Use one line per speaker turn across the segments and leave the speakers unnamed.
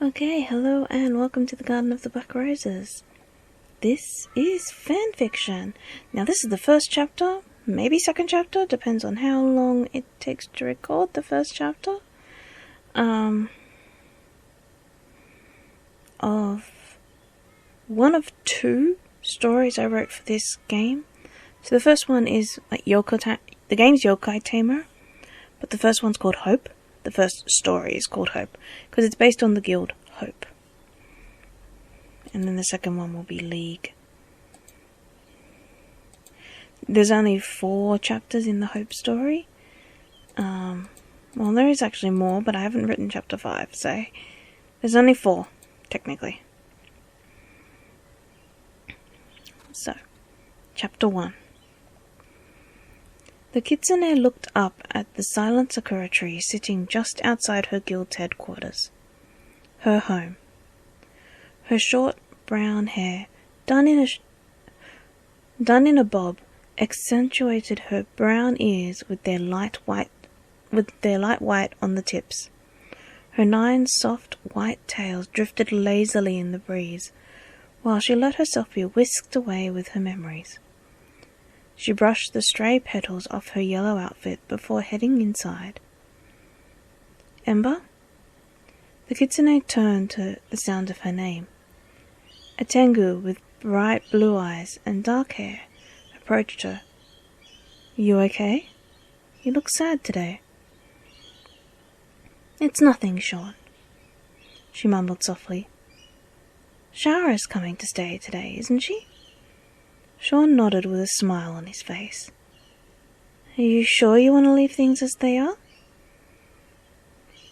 Okay, hello and welcome to the Garden of the Black Roses. This is fanfiction. Now this is the first chapter, maybe second chapter, depends on how long it takes to record the first chapter. Of one of two stories I wrote for this game. So the first one is like the game's Yokai Tamer, but the first one's called Hope. The first story is called Hope, because it's based on the guild Hope. And then the second one will be League. There's only 4 chapters in the Hope story. Well, there is actually more, but I haven't written chapter 5, so there's only 4, technically. So, chapter 1. The kitsune looked up at the silent sakura tree sitting just outside her guild's headquarters. Her home. Her short brown hair, done in a bob, accentuated her brown ears with their light white on the tips. Her 9 soft white tails drifted lazily in the breeze, while she let herself be whisked away with her memories. She brushed the stray petals off her yellow outfit before heading inside. Ember? The kitsune turned to the sound of her name. A tengu with bright blue eyes and dark hair approached her. You okay? You look sad today. It's nothing, Sean, she mumbled softly. Shara's coming to stay today, isn't she? Sean nodded with a smile on his face. Are you sure you want to leave things as they are?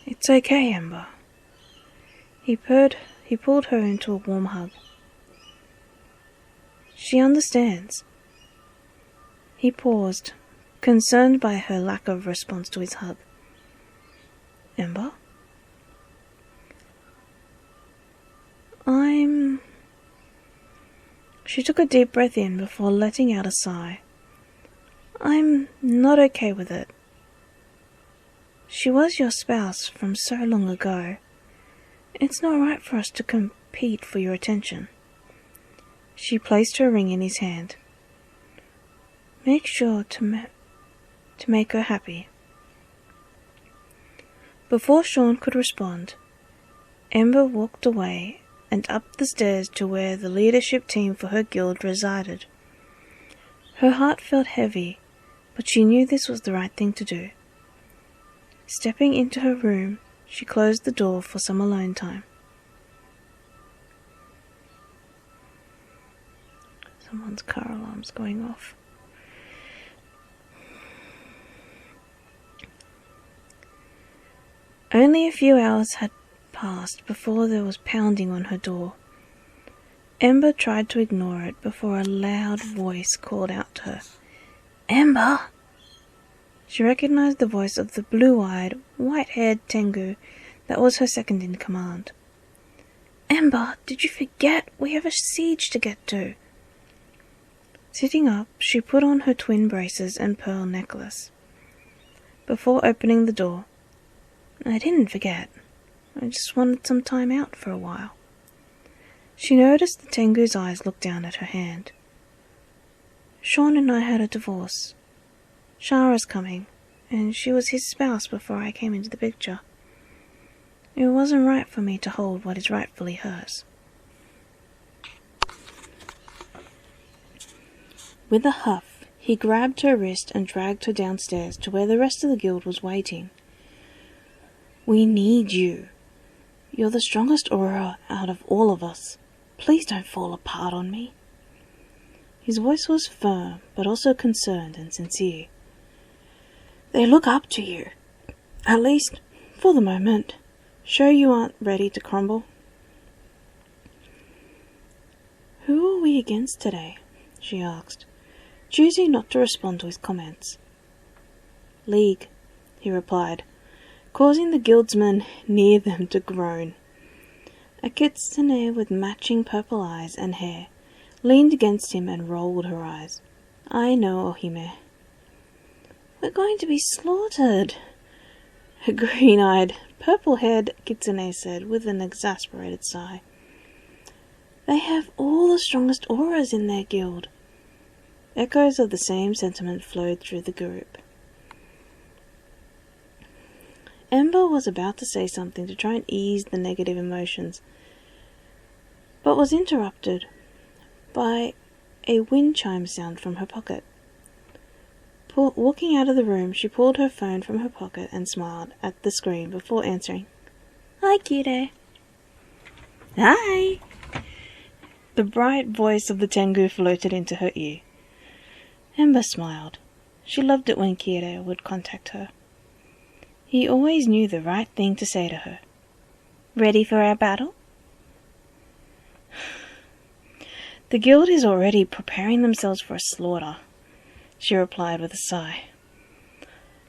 It's okay, Ember. He pulled her into a warm hug. She understands. He paused, concerned by her lack of response to his hug. Ember? She took a deep breath in before letting out a sigh. I'm not okay with it. She was your spouse from so long ago. It's not right for us to compete for your attention. She placed her ring in his hand. Make sure to make her happy. Before Sean could respond, Ember walked away and up the stairs to where the leadership team for her guild resided. Her heart felt heavy, but she knew this was the right thing to do. Stepping into her room, she closed the door for some alone time. Someone's car alarm's going off. Only a few hours had passed before there was pounding on her door. Ember tried to ignore it before a loud voice called out to her. Ember! She recognized the voice of the blue-eyed, white-haired tengu that was her second in command. Ember, did you forget? We have a siege to get to. Sitting up, she put on her twin braces and pearl necklace. Before opening the door, I didn't forget. I just wanted some time out for a while. She noticed the tengu's eyes look down at her hand. Sean and I had a divorce. Shara's coming, and she was his spouse before I came into the picture. It wasn't right for me to hold what is rightfully hers. With a huff, he grabbed her wrist and dragged her downstairs to where the rest of the guild was waiting. We need you. You're the strongest aura out of all of us. Please don't fall apart on me. His voice was firm, but also concerned and sincere. They look up to you. At least, for the moment. Sure you aren't ready to crumble? Who are we against today? She asked, choosing not to respond to his comments. League, he replied, causing the guildsmen near them to groan. A kitsune with matching purple eyes and hair leaned against him and rolled her eyes. I know, Ohime. We're going to be slaughtered. A green-eyed, purple-haired kitsune said with an exasperated sigh. They have all the strongest auras in their guild. Echoes of the same sentiment flowed through the group. Ember was about to say something to try and ease the negative emotions, but was interrupted by a wind chime sound from her pocket. Walking out of the room, she pulled her phone from her pocket and smiled at the screen before answering. Hi, Kire. Hi. The bright voice of the Tengu floated into her ear. Ember smiled. She loved it when Kire would contact her. He always knew the right thing to say to her. Ready for our battle? The guild is already preparing themselves for a slaughter, she replied with a sigh.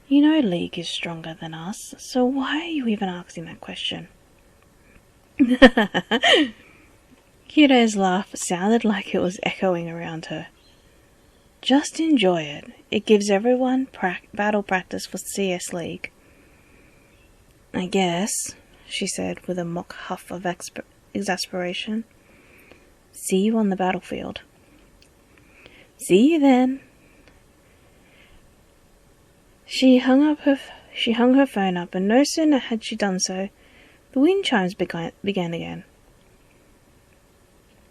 You know League is stronger than us, so why are you even asking that question? Kire's laugh sounded like it was echoing around her. Just enjoy it. It gives everyone battle practice for CS League. I guess, she said with a mock huff of exasperation. See you on the battlefield. See you then. She hung her phone up, and no sooner had she done so, the wind chimes began again.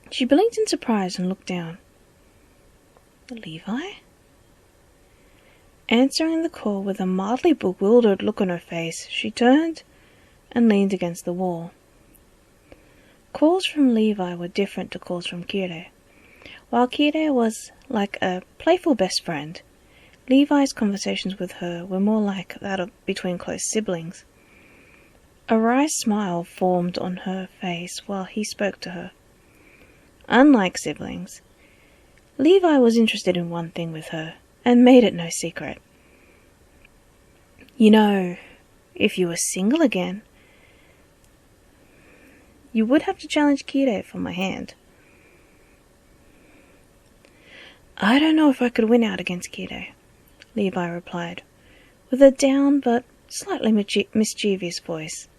She blinked in surprise and looked down. Levi? Answering the call with a mildly bewildered look on her face, she turned and leaned against the wall. Calls from Levi were different to calls from Kire. While Kire was like a playful best friend, Levi's conversations with her were more like that between close siblings. A wry smile formed on her face while he spoke to her. Unlike siblings, Levi was interested in one thing with her, and made it no secret. You know, if you were single again, you would have to challenge Kire for my hand. I don't know if I could win out against Kire, Levi replied, with a down but slightly mischievous voice.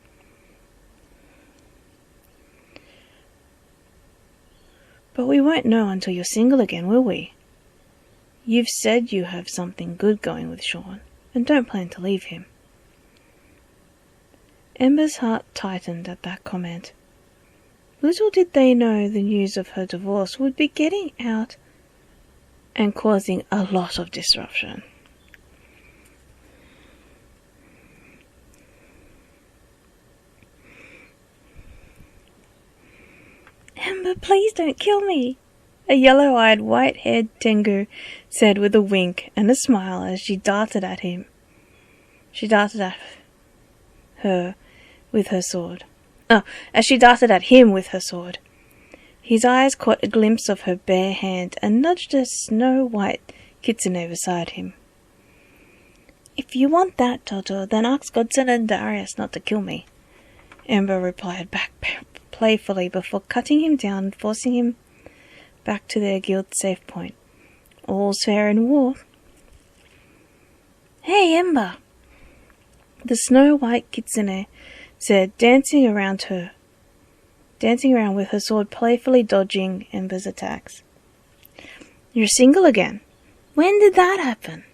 But we won't know until you're single again, will we? You've said you have something good going with Sean, and don't plan to leave him. Ember's heart tightened at that comment. Little did they know the news of her divorce would be getting out and causing a lot of disruption. Ember, please don't kill me, a yellow-eyed, white-haired Tengu said with a wink and a smile as she darted at him. She darted at her with her sword. As she darted at him with her sword. His eyes caught a glimpse of her bare hand and nudged a snow-white kitsune beside him. If you want that, Toto, then ask Godson and Darius not to kill me, Ember replied back playfully before cutting him down and forcing him back to their guild safe point. All's fair in war. Hey, Ember, the snow-white kitsune said, dancing around with her sword playfully dodging Ember's attacks. You're single again. When did that happen?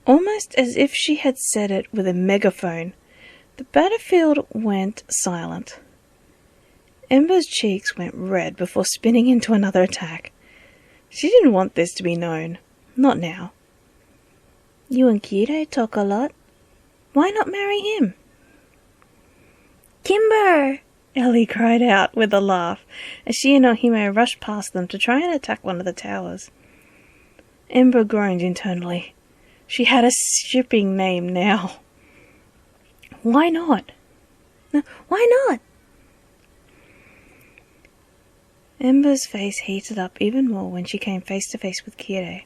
Almost as if she had said it with a megaphone, the battlefield went silent. Ember's cheeks went red before spinning into another attack. She didn't want this to be known. Not now. You and Kire talk a lot. Why not marry him? Kimber! Ellie cried out with a laugh as she and Ohime rushed past them to try and attack one of the towers. Ember groaned internally. She had a shipping name now. Why not? Why not? Ember's face heated up even more when she came face to face with Kire.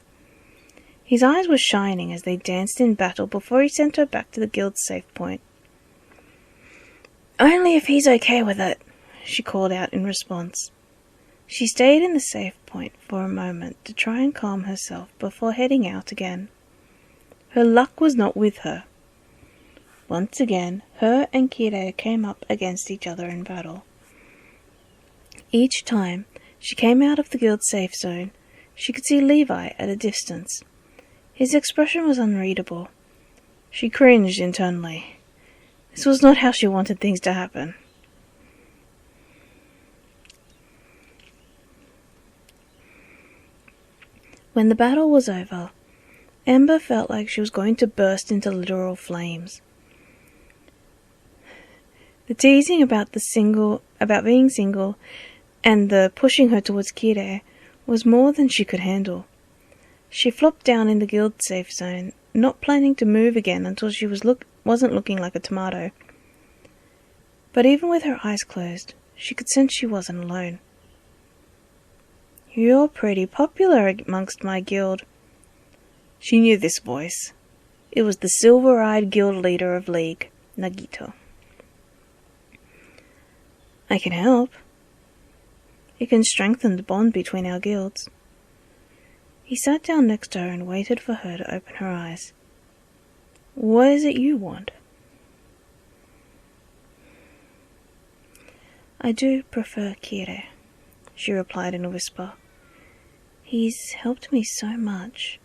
His eyes were shining as they danced in battle before he sent her back to the guild's safe point. Only if he's okay with it, she called out in response. She stayed in the safe point for a moment to try and calm herself before heading out again. Her luck was not with her. Once again, her and Kirei came up against each other in battle. Each time she came out of the guild safe zone, she could see Levi at a distance. His expression was unreadable. She cringed internally. This was not how she wanted things to happen. When the battle was over, Ember felt like she was going to burst into literal flames. The teasing about being single, and the pushing her towards Kirei was more than she could handle. She flopped down in the guild safe zone, not planning to move again until she wasn't looking like a tomato. But even with her eyes closed, she could sense she wasn't alone. "You're pretty popular amongst my guild." She knew this voice. It was the silver-eyed guild leader of League, Nagito. "I can help. It can strengthen the bond between our guilds." He sat down next to her and waited for her to open her eyes. "What is it you want?" "I do prefer Kirei," she replied in a whisper. "He's helped me so much,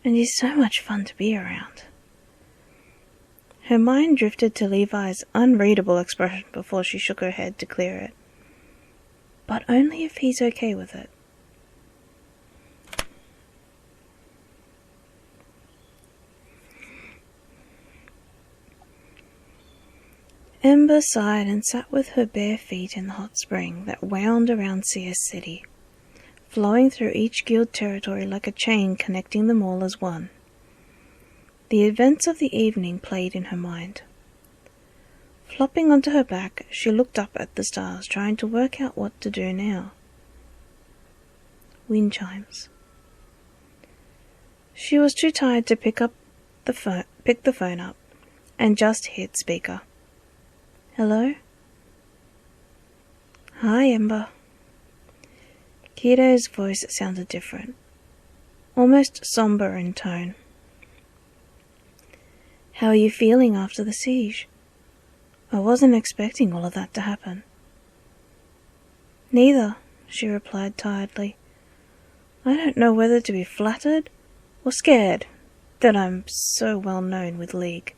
and he's so much fun to be around." Her mind drifted to Levi's unreadable expression before she shook her head to clear it. But only if he's okay with it. Ember sighed and sat with her bare feet in the hot spring that wound around CS City, flowing through each guild territory like a chain connecting them all as one. The events of the evening played in her mind. Flopping onto her back, she looked up at the stars, trying to work out what to do now. Wind chimes. She was too tired to pick the phone up, and just hit speaker. "Hello?" "Hi, Ember." Kirei's voice sounded different, almost somber in tone. "How are you feeling after the siege? I wasn't expecting all of that to happen." "Neither," she replied tiredly. "I don't know whether to be flattered or scared that I'm so well known with League."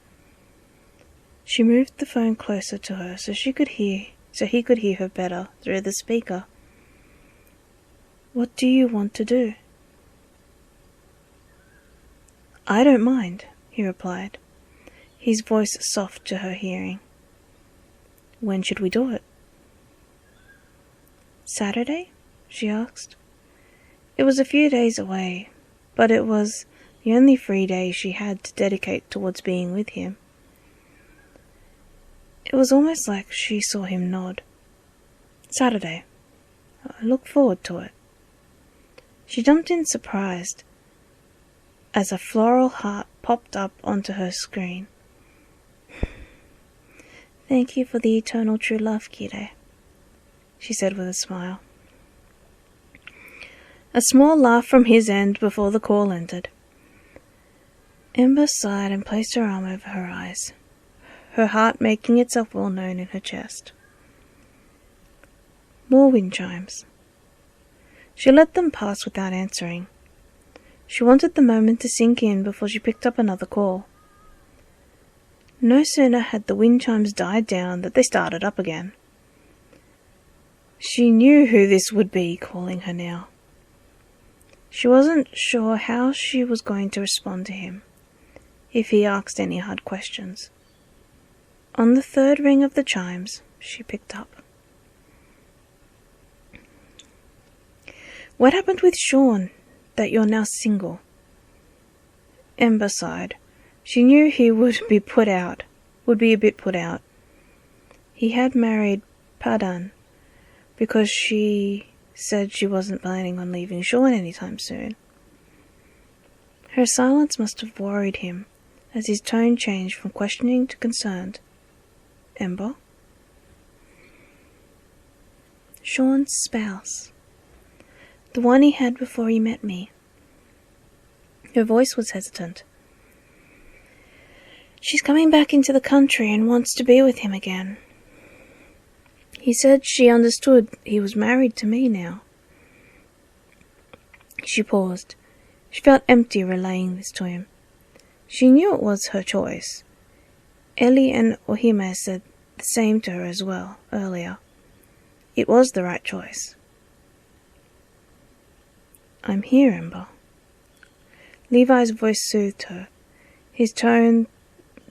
She moved the phone closer to her so he could hear her better through the speaker. "What do you want to do?" "I don't mind," he replied, his voice soft to her hearing. "When should we do it?" "Saturday?" she asked. It was a few days away, but it was the only free day she had to dedicate towards being with him. It was almost like she saw him nod. "Saturday. I look forward to it." She jumped in surprised as a floral heart popped up onto her screen. "Thank you for the eternal true love, Kirei," she said with a smile. A small laugh from his end before the call ended. Ember sighed and placed her arm over her eyes, her heart making itself well known in her chest. More wind chimes. She let them pass without answering. She wanted the moment to sink in before she picked up another call. No sooner had the wind chimes died down than they started up again. She knew who this would be calling her now. She wasn't sure how she was going to respond to him, if he asked any hard questions. On the third ring of the chimes, she picked up. "What happened with Sean, that you're now single?" Ember sighed. She knew he would be a bit put out. He had married Padan because she said she wasn't planning on leaving Sean anytime soon. Her silence must have worried him, as his tone changed from questioning to concerned. "Ember?" "Sean's spouse. The one he had before he met me." Her voice was hesitant. She's coming back into the country and wants to be with him again. He said she understood he was married to me now. She paused. She felt empty relaying this to him. She knew it was her choice. Ellie and Ohime said the same to her as well, earlier. It was the right choice. I'm here, Ember. Levi's voice soothed her, his tone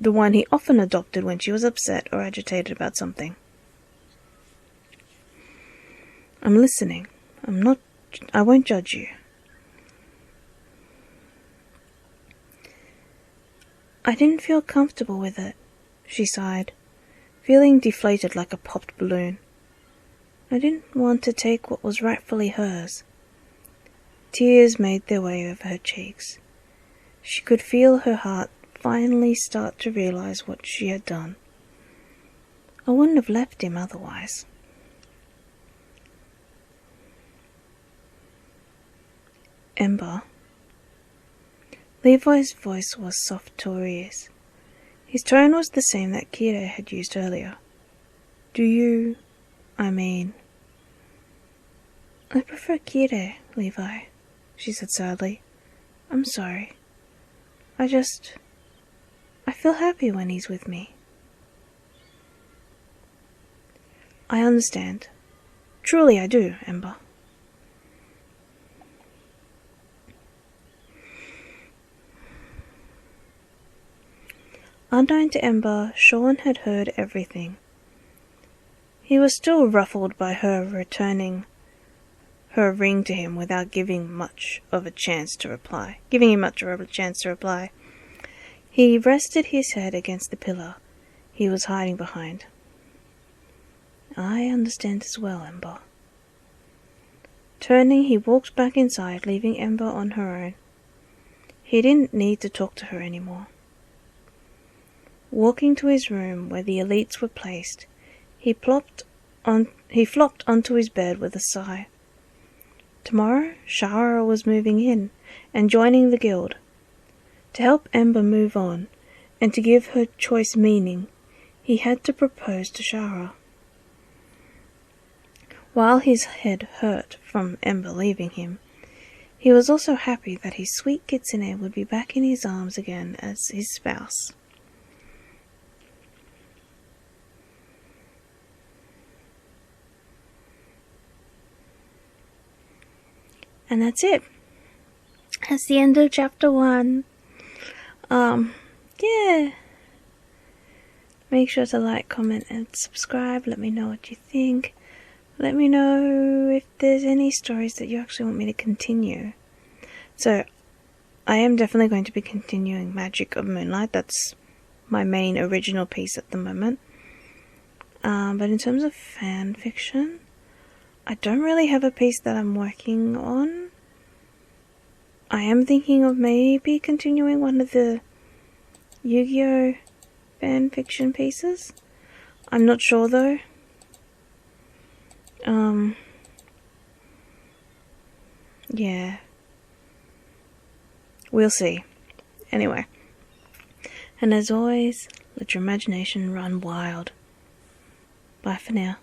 the one he often adopted when she was upset or agitated about something. I'm listening. I won't judge you. I didn't feel comfortable with it, she sighed, feeling deflated like a popped balloon. I didn't want to take what was rightfully hers. Tears made their way over her cheeks. She could feel her heart finally start to realize what she had done. I wouldn't have left him otherwise. Ember. Levi's voice was soft to her ears. His tone was the same that Kira had used earlier. I prefer Kira, Levi, she said sadly. I'm sorry. I feel happy when he's with me. I understand. Truly I do, Ember. Unknown to Ember, Sean had heard everything. He was still ruffled by her returning her ring to him without giving him much of a chance to reply. He rested his head against the pillar he was hiding behind. I understand as well, Ember. Turning, he walked back inside, leaving Ember on her own. He didn't need to talk to her anymore. Walking to his room where the elites were placed, he flopped onto his bed with a sigh. Tomorrow, Shara was moving in and joining the guild. To help Ember move on, and to give her choice meaning, he had to propose to Shara. While his head hurt from Ember leaving him, he was also happy that his sweet kitsune would be back in his arms again as his spouse. And that's it. That's the end of chapter 1. Yeah. Make sure to like, comment, and subscribe. Let me know what you think. Let me know if there's any stories that you actually want me to continue. So, I am definitely going to be continuing Magic of Moonlight. That's my main original piece at the moment. But in terms of fan fiction, I don't really have a piece that I'm working on. I am thinking of maybe continuing one of the Yu-Gi-Oh! Fan fiction pieces. I'm not sure though. Yeah. We'll see. Anyway. And as always, let your imagination run wild. Bye for now.